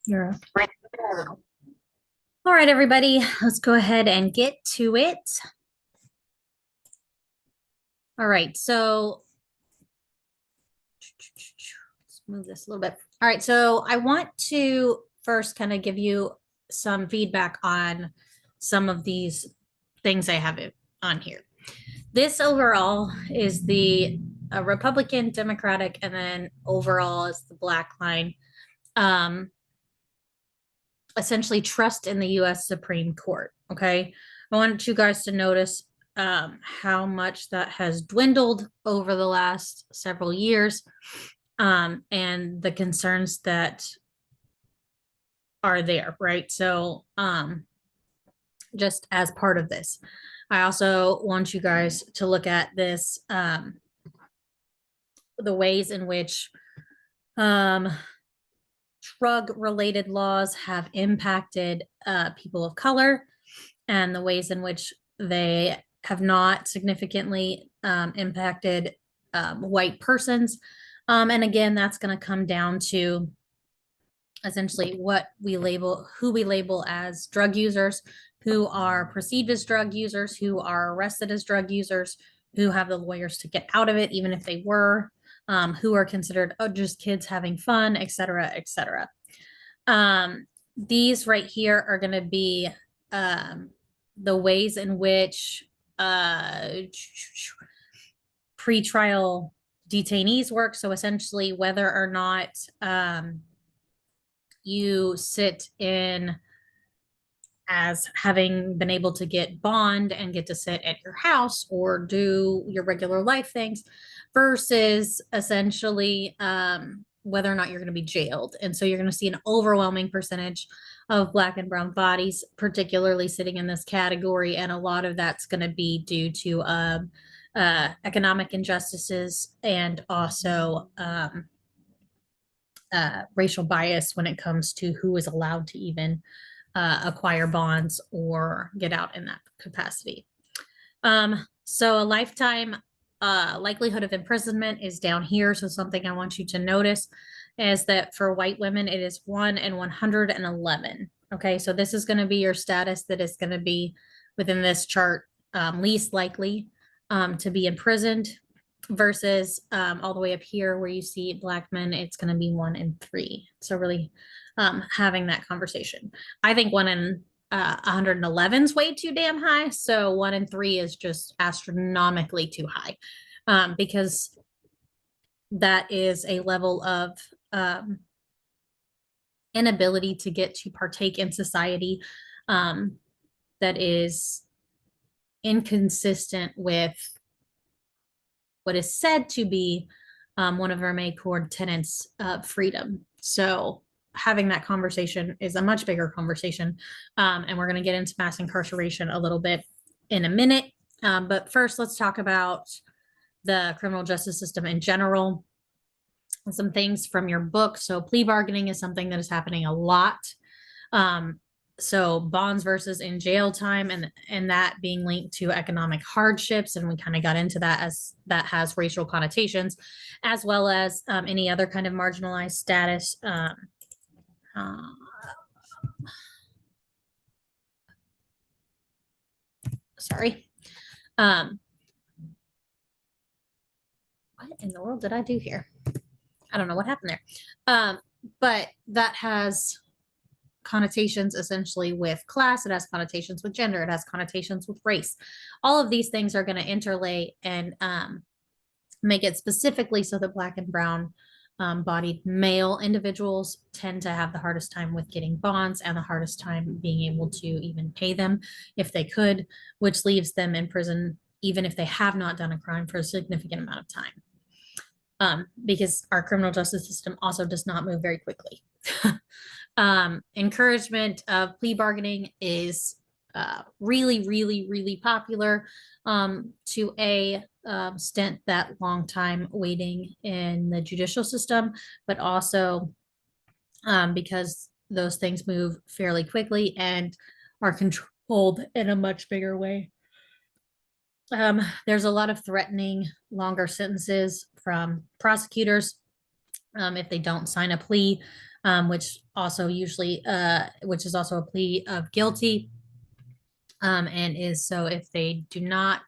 You're all right, everybody. Let's go ahead and get to it. All right, so let's move this a little bit. All right, so I want to first kind of give you some feedback on some of these things I have on here. This overall is the Republican, Democratic, and then overall is the black line. Essentially trust in the US Supreme Court. Okay. I want you guys to notice how much that has dwindled over the last several years, and the concerns that are there, right? So, just as part of this, I also want you guys to look at this, the ways in which drug related laws have impacted people of color and the ways in which they have not significantly impacted white persons. And again, that's going to come down to essentially who we label as drug users, who are perceived as drug users, who are arrested as drug users, who have the lawyers to get out of it, even if they were, who are considered just kids having fun, et cetera, et cetera. These right here are going to be the ways in which pretrial detainees work. So essentially, whether or not you sit in as having been able to get bond and get to sit at your house or do your regular life things versus essentially whether or not you're going to be jailed. And so you're going to see an overwhelming percentage of black and brown bodies, particularly sitting in this category. And a lot of that's going to be due to economic injustices and also racial bias when it comes to who is allowed to even acquire bonds or get out in that capacity. So a lifetime likelihood of imprisonment is down here. So something I want you to notice is that for white women, it is 1 in 111. Okay, so this is going to be your status that is going to be within this chart, least likely to be imprisoned versus all the way up here where you see black men, it's going to be 1 in 3. So really having that conversation. I think 1 in 111 is way too damn high. So 1 in 3 is just astronomically too high, because that is a level of inability to get to partake in society that is inconsistent with what is said to be one of our main core tenets of freedom. So having that conversation is a much bigger conversation. And we're going to get into mass incarceration a little bit in a minute. But first, let's talk about the criminal justice system in general. Some things from your book. So plea bargaining is something that is happening a lot. So bonds versus in jail time and that being linked to economic hardships, and we kind of got into that as that has racial connotations, as well as any other kind of marginalized status. Sorry. What in the world did I do here? I don't know what happened there. But that has connotations essentially with class, it has connotations with gender, it has connotations with race. All of these things are going to interlay and make it specifically so that black and brown bodied male individuals tend to have the hardest time with getting bonds and the hardest time being able to even pay them if they could, which leaves them in prison even if they have not done a crime for a significant amount of time. Because our criminal justice system also does not move very quickly. Encouragement of plea bargaining is really, really, really popular to stint that long time waiting in the judicial system, but also because those things move fairly quickly and are controlled in a much bigger way. There's a lot of threatening longer sentences from prosecutors if they don't sign a plea which also usually, which is also a plea of guilty. And is so if they do not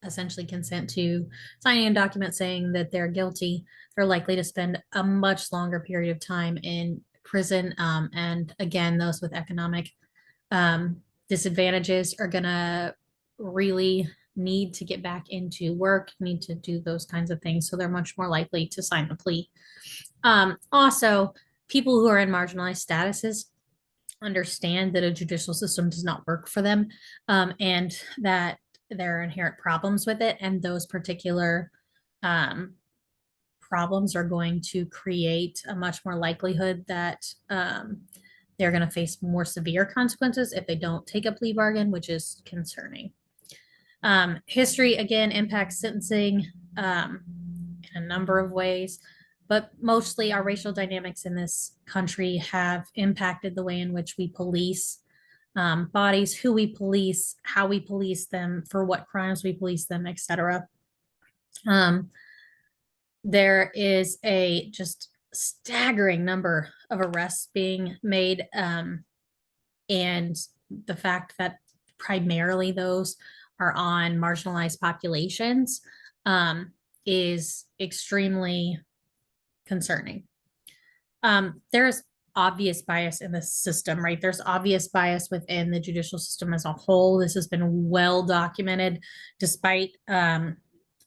essentially consent to signing a document saying that they're guilty, they're likely to spend a much longer period of time in prison. And again, those with economic um, disadvantages are going to really need to get back into work, need to do those kinds of things. So they're much more likely to sign the plea. Also, people who are in marginalized statuses understand that a judicial system does not work for them, and that there are inherent problems with it. And those particular um, problems are going to create a much more likelihood that they're going to face more severe consequences if they don't take a plea bargain, which is concerning. History, again, impacts sentencing in a number of ways, but mostly our racial dynamics in this country have impacted the way in which we police bodies, who we police, how we police them, for what crimes we police them, etc. There is a just staggering number of arrests being made, and the fact that primarily those are on marginalized populations is extremely concerning. There's obvious bias in the system, right? There's obvious bias within the judicial system as a whole. This has been well documented, despite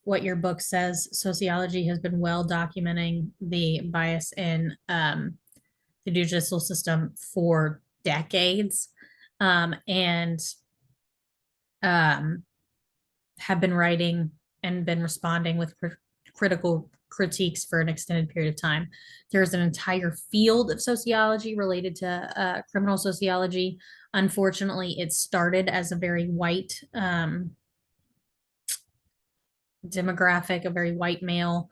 what your book says. Sociology has been well documenting the bias in the judicial system for decades, and have been writing and been responding with critical critiques for an extended period of time. There's an entire field of sociology related to criminal sociology. Unfortunately, it started as a very white demographic, a very white male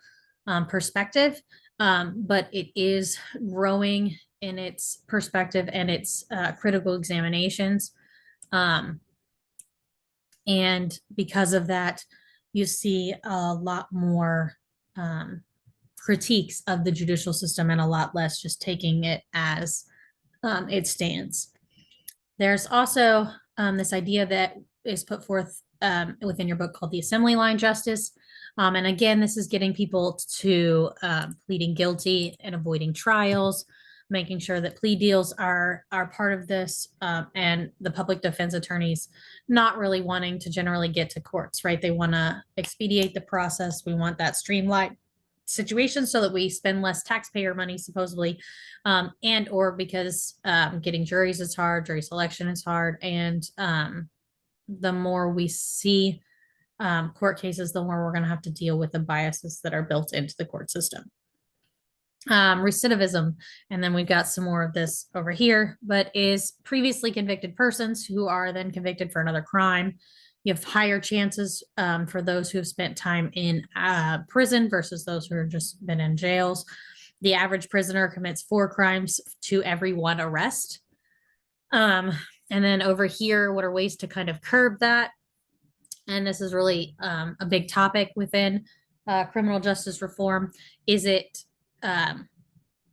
perspective, but it is growing in its perspective and its critical examinations. And because of that, you see a lot more critiques of the judicial system and a lot less just taking it as it stands. There's also this idea that is put forth within your book called the assembly line justice. And again, this is getting people to pleading guilty and avoiding trials, making sure that plea deals are part of this, and the public defense attorneys not really wanting to generally get to courts, right? They want to expedite the process. We want that streamlined situation so that we spend less taxpayer money, supposedly, and or because getting juries is hard, jury selection is hard, and the more we see court cases, the more we're going to have to deal with the biases that are built into the court system. Recidivism, and then we've got some more of this over here, but is previously convicted persons who are then convicted for another crime. You have higher chances for those who have spent time in prison versus those who have just been in jails. The average prisoner commits 4 crimes to every 1 arrest. And then over here, what are ways to kind of curb that? And this is really a big topic within criminal justice reform. Is it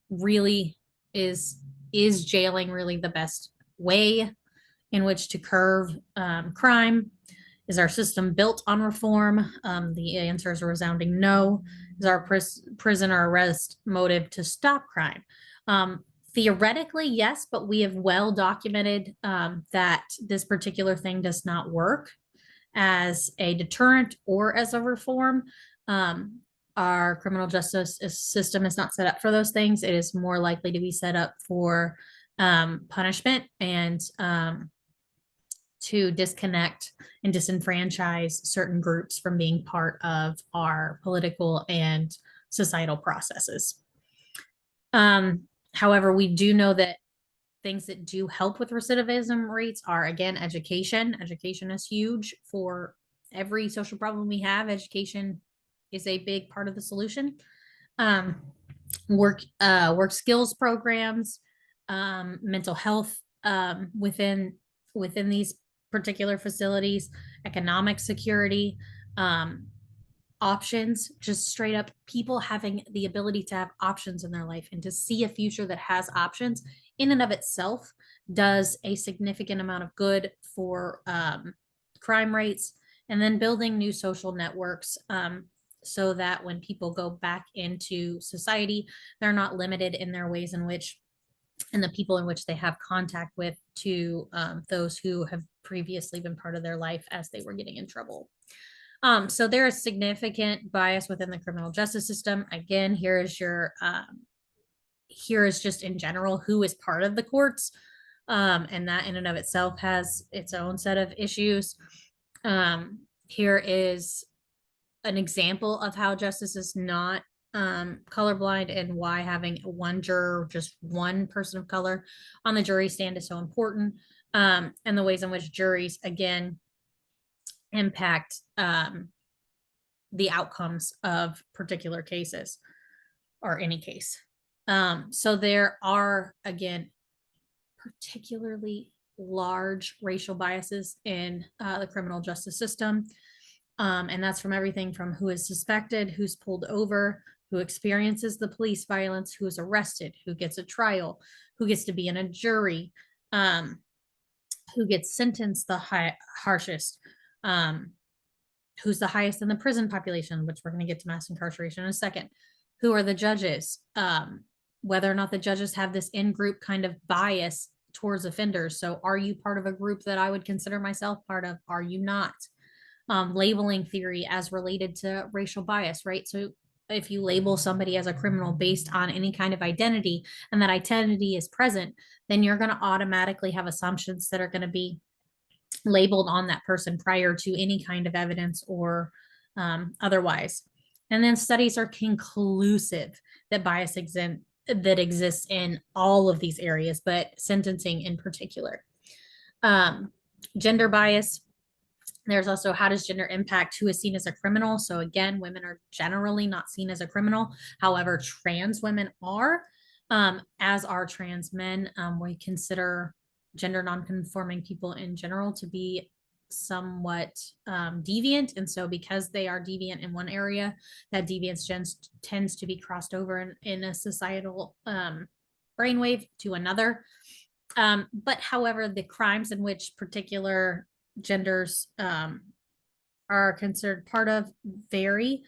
really is jailing really the best way in which to curb crime? Is our system built on reform? The answer is a resounding no. Is our prison or arrest motive to stop crime? Theoretically, yes, but we have well documented that this particular thing does not work as a deterrent or as a reform. Our criminal justice system is not set up for those things. It is more likely to be set up for punishment and to disconnect and disenfranchise certain groups from being part of our political and societal processes. However, we do know that things that do help with recidivism rates are, again, education. Education is huge for every social problem we have. Education is a big part of the solution. Work skills programs, mental health within these particular facilities, economic security, options, just straight up people having the ability to have options in their life and to see a future that has options in and of itself does a significant amount of good for crime rates, and then building new social networks, so that when people go back into society, they're not limited in their ways in which and the people in which they have contact with to those who have previously been part of their life as they were getting in trouble. So there is significant bias within the criminal justice system. Again, here is just in general who is part of the courts. And that in and of itself has its own set of issues. Here is an example of how justice is not colorblind, and why having one juror, just one person of color on the jury stand is so important. And the ways in which juries, again, impact the outcomes of particular cases or any case. So there are, again, particularly large racial biases in the criminal justice system. And that's from everything from who is suspected, who's pulled over, who experiences the police violence, who is arrested, who gets a trial, who gets to be in a jury, who gets sentenced the harshest, who's the highest in the prison population, which we're going to get to mass incarceration in a second. Who are the judges? Whether or not the judges have this in-group kind of bias towards offenders. So are you part of a group that I would consider myself part of? Are you not? Labeling theory as related to racial bias, right? So if you label somebody as a criminal based on any kind of identity, and that identity is present, then you're going to automatically have assumptions that are going to be labeled on that person prior to any kind of evidence or otherwise. And then studies are conclusive that bias that exists in all of these areas, but sentencing in particular. Gender bias. There's also, how does gender impact who is seen as a criminal? So again, women are generally not seen as a criminal. However, trans women are, as are trans men. We consider gender nonconforming people in general to be somewhat deviant. And so because they are deviant in one area, that deviance tends to be crossed over in a societal brainwave to another. But however, the crimes in which particular genders are considered part of vary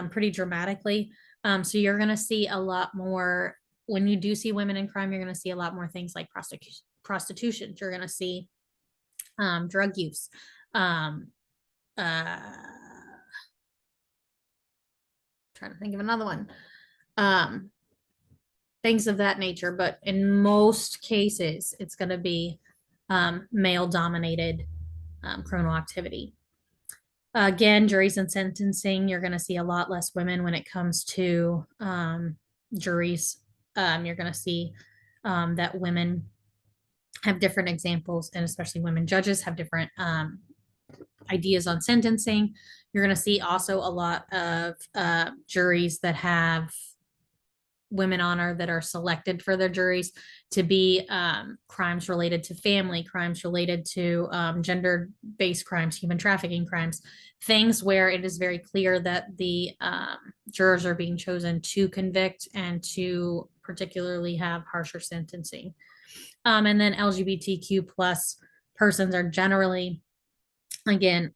pretty dramatically. So you're going to see a lot more, when you do see women in crime, you're going to see a lot more things like prostitution. You're going to see drug use, trying to think of another one, things of that nature. But in most cases, it's going to be male dominated criminal activity. Again, juries and sentencing, you're going to see a lot less women when it comes to juries. You're going to see that women have different examples, and especially women judges have different ideas on sentencing. You're going to see also a lot of juries that have women on her that are selected for their juries to be crimes related to family, crimes related to gender-based crimes, human trafficking crimes, things where it is very clear that the jurors are being chosen to convict and to particularly have harsher sentencing. And then LGBTQ plus persons are generally, again,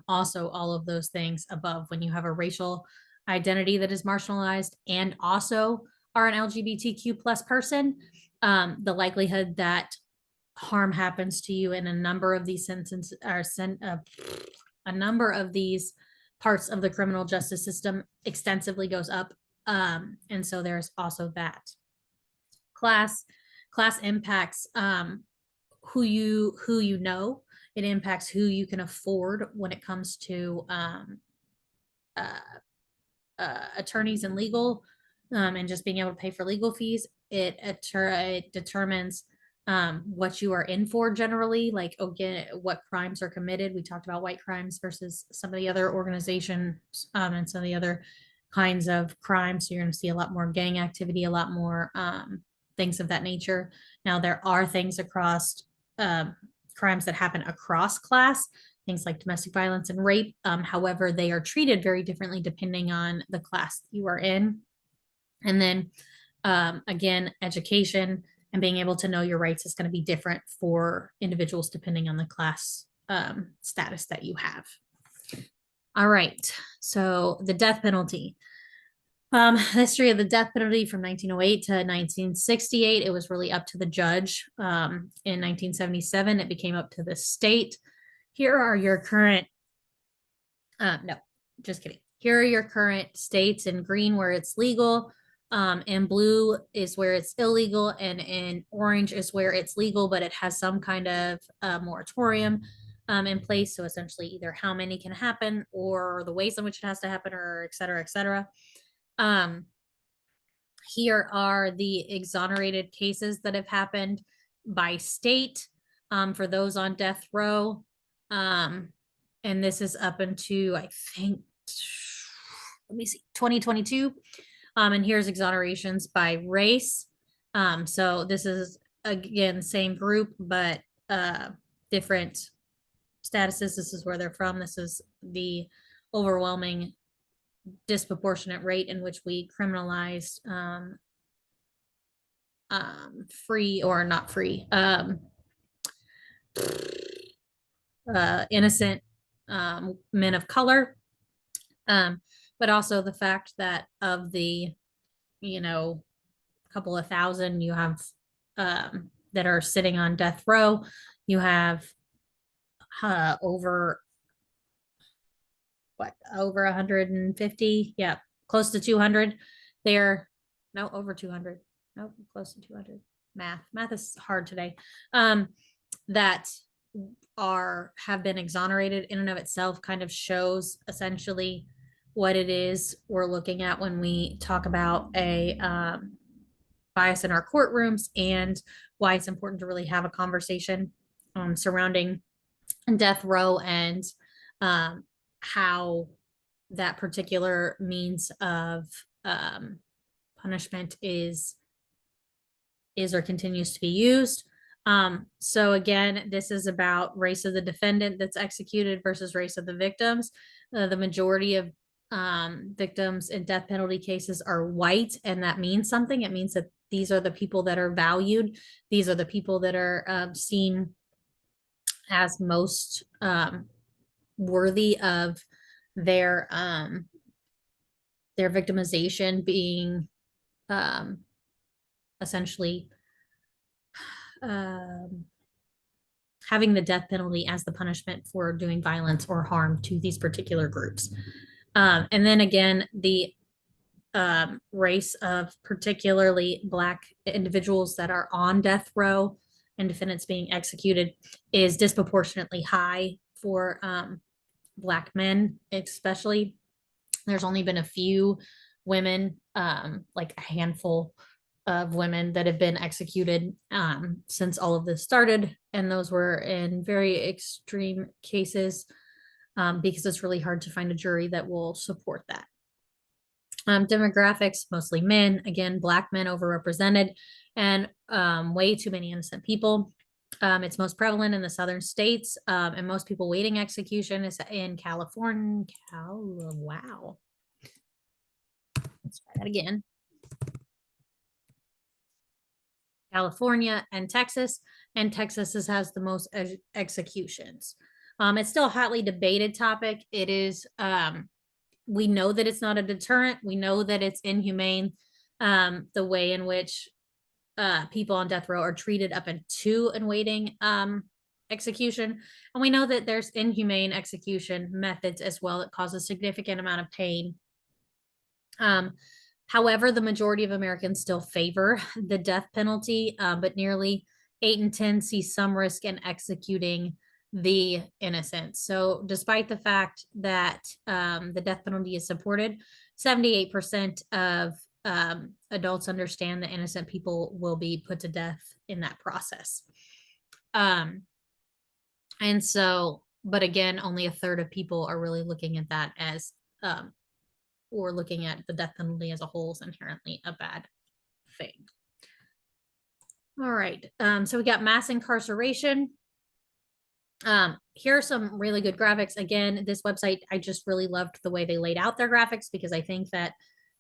also all of those things above. When you have a racial identity that is marginalized and also are an LGBTQ plus person, the likelihood that harm happens to you in a number of these sentences are a number of these parts of the criminal justice system extensively goes up. And so there's also that. Class impacts who you know. It impacts who you can afford when it comes to attorneys and legal, and just being able to pay for legal fees. It determines what you are in for generally, like, again, what crimes are committed. We talked about white crimes versus some of the other organizations and some of the other kinds of crimes. So you're going to see a lot more gang activity, a lot more things of that nature. Now, there are things across crimes that happen across class. things like domestic violence and rape. However, they are treated very differently depending on the class you are in. And then again, education and being able to know your rights is going to be different for individuals depending on the class status that you have. All right, so the death penalty. History of the death penalty from 1908 to 1968, it was really up to the judge. In 1977, it became up to the state. Here are your current, no, just kidding. Here are your current states. In green where it's legal, in blue is where it's illegal, and in orange is where it's legal, but it has some kind of moratorium in place. So essentially either how many can happen or the ways in which it has to happen, or et cetera, et cetera. Here are the exonerated cases that have happened by state for those on death row. And this is up into, I think, let me see, 2022. And here's exonerations by race. So this is, again, same group, but different statuses. This is where they're from. This is the overwhelming disproportionate rate in which we criminalized free or not free innocent men of color, but also the fact that of the couple of thousand you have that are sitting on death row, you have over 150, yeah, close to 200 there. No, over 200. No, close to 200. Math is hard today. That have been exonerated in and of itself kind of shows essentially what it is we're looking at when we talk about a bias in our courtrooms, and why it's important to really have a conversation surrounding death row and how that particular means of punishment is or continues to be used. So again, this is about race of the defendant that's executed versus race of the victims. The majority of victims in death penalty cases are white, and that means something. It means that these are the people that are valued. These are the people that are seen as most worthy of their victimization being essentially having the death penalty as the punishment for doing violence or harm to these particular groups. And then again, the race of particularly Black individuals that are on death row and defendants being executed is disproportionately high for Black men, especially. There's only been a few women, like a handful of women that have been executed since all of this started. And those were in very extreme cases because it's really hard to find a jury that will support that. Demographics, mostly men, again, Black men overrepresented, and way too many innocent people. It's most prevalent in the southern states, and most people waiting execution is in California. Wow. Let's try that again. California and Texas has the most executions. It's still a hotly debated topic. It is, we know that it's not a deterrent. We know that it's inhumane, the way in which people on death row are treated up into and waiting execution. And we know that there's inhumane execution methods as well that cause a significant amount of pain. However, the majority of Americans still favor the death penalty, but nearly 8 in 10 see some risk in executing the innocent. So despite the fact that the death penalty is supported, 78% of adults understand that innocent people will be put to death in that process. And so, but again, only a third of people are really looking at that as or looking at the death penalty as a whole is inherently a bad thing. All right, so we got mass incarceration. Here are some really good graphics. Again, this website, I just really loved the way they laid out their graphics, because I think that,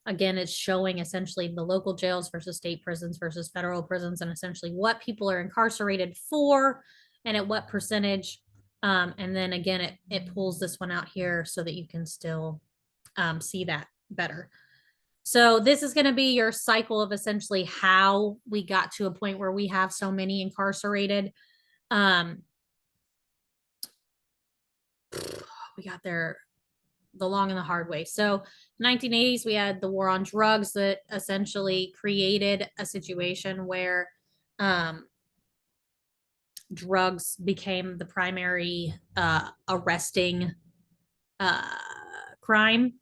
again, it's showing essentially the local jails versus state prisons versus federal prisons, and essentially what people are incarcerated for and at what percentage. And then again, it pulls this one out here so that you can still see that better. So this is going to be your cycle of essentially how we got to a point where we have so many incarcerated. We got there the long and the hard way. So 1980s, we had the war on drugs that essentially created a situation where drugs became the primary arresting crime.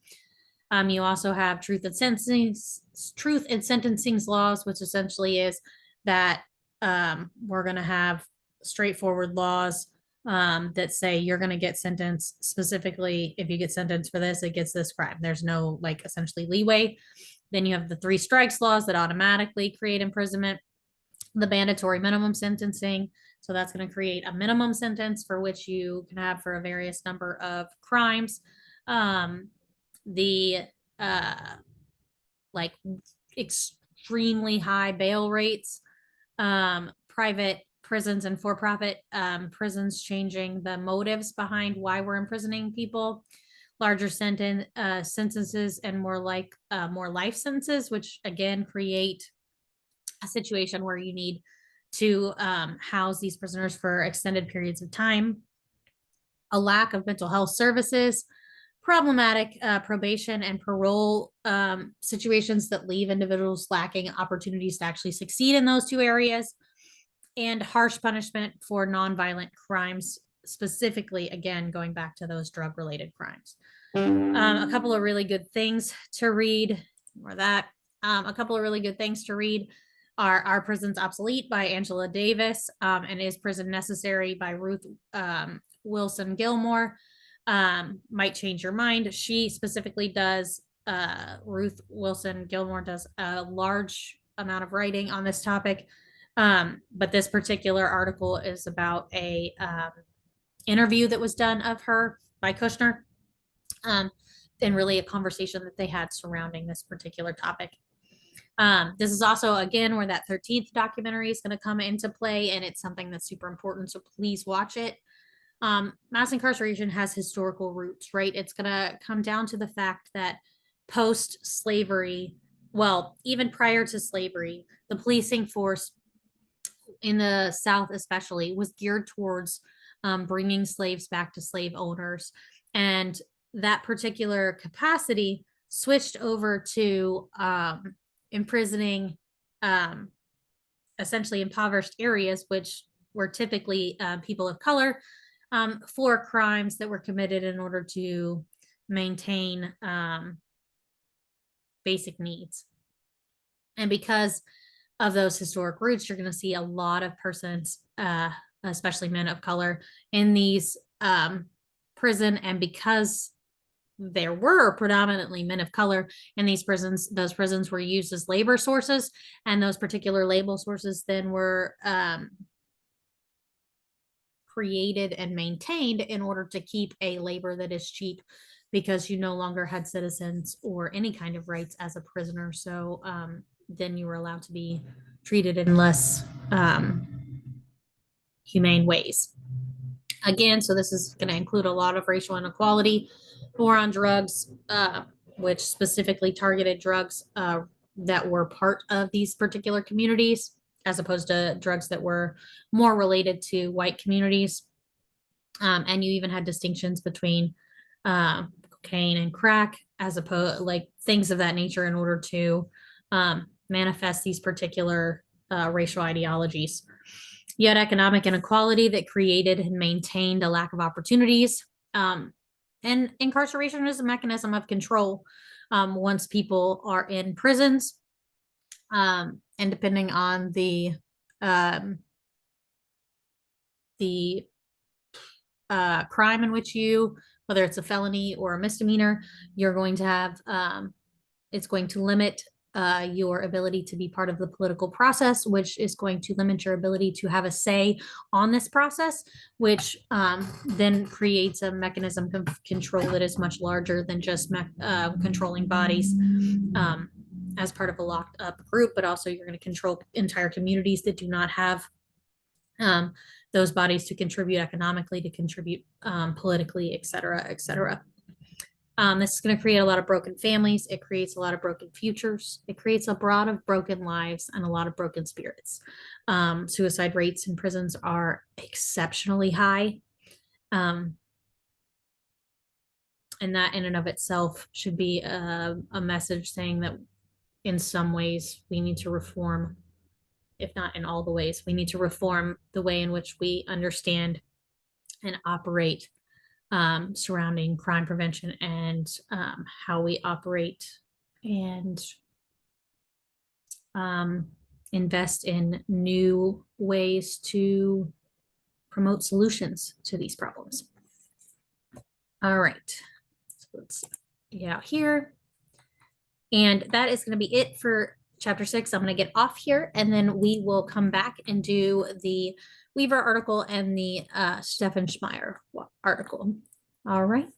You also have truth and sentencing laws, which essentially is that we're going to have straightforward laws that say you're going to get sentenced specifically. If you get sentenced for this, it gets this crime. There's no like essentially leeway. Then you have the three strikes laws that automatically create imprisonment, the mandatory minimum sentencing. So that's going to create a minimum sentence for which you can have for a various number of crimes. The like extremely high bail rates, private prisons and for-profit prisons changing the motives behind why we're imprisoning people, larger sentences, and more life sentences, which again create a situation where you need to house these prisoners for extended periods of time, a lack of mental health services, problematic probation and parole situations that leave individuals lacking opportunities to actually succeed in those two areas, and harsh punishment for nonviolent crimes, specifically, again, going back to those drug-related crimes. A couple of really good things to read, or that. A couple of really good things to read are Our Prison's Obsolete by Angela Davis, and Is Prison Necessary by Ruth Wilson Gilmore. Might change your mind. She specifically does, Ruth Wilson Gilmore does a large amount of writing on this topic. But this particular article is about a interview that was done of her by Kushner, and really a conversation that they had surrounding this particular topic. This is also, again, where that 13th documentary is going to come into play, and it's something that's super important, so please watch it. Mass incarceration has historical roots, right? It's going to come down to the fact that post-slavery, well, even prior to slavery, the policing force in the South especially was geared towards bringing slaves back to slave owners. And that particular capacity switched over to imprisoning essentially impoverished areas, which were typically people of color, for crimes that were committed in order to maintain basic needs. And because of those historic roots, you're going to see a lot of persons, especially men of color, in these prison. And because there were predominantly men of color in these prisons, those prisons were used as labor sources, and those particular labor sources then were created and maintained in order to keep a labor that is cheap, because you no longer had citizens or any kind of rights as a prisoner. So then you were allowed to be treated in less humane ways. Again, so this is going to include a lot of racial inequality, war on drugs, which specifically targeted drugs that were part of these particular communities, as opposed to drugs that were more related to white communities. And you even had distinctions between cocaine and crack, as opposed like things of that nature, in order to manifest these particular racial ideologies. You had economic inequality that created and maintained a lack of opportunities. And incarceration is a mechanism of control once people are in prisons. And depending on the crime in which you, whether it's a felony or a misdemeanor, you're going to have, it's going to limit your ability to be part of the political process, which is going to limit your ability to have a say on this process, which then creates a mechanism of control that is much larger than just controlling bodies as part of a locked up group, but also you're going to control entire communities that do not have those bodies to contribute economically, to contribute politically, et cetera, et cetera. This is going to create a lot of broken families. It creates a lot of broken futures. It creates a lot of broken lives and a lot of broken spirits. Suicide rates in prisons are exceptionally high. And that in and of itself should be a message saying that in some ways we need to reform, if not in all the ways, we need to reform the way in which we understand and operate surrounding crime prevention and how we operate and invest in new ways to promote solutions to these problems. All right, so let's get out here. And that is going to be it for chapter 6. I'm going to get off here and then we will come back and do the Weaver article and the Stefan Schmeier article. All right.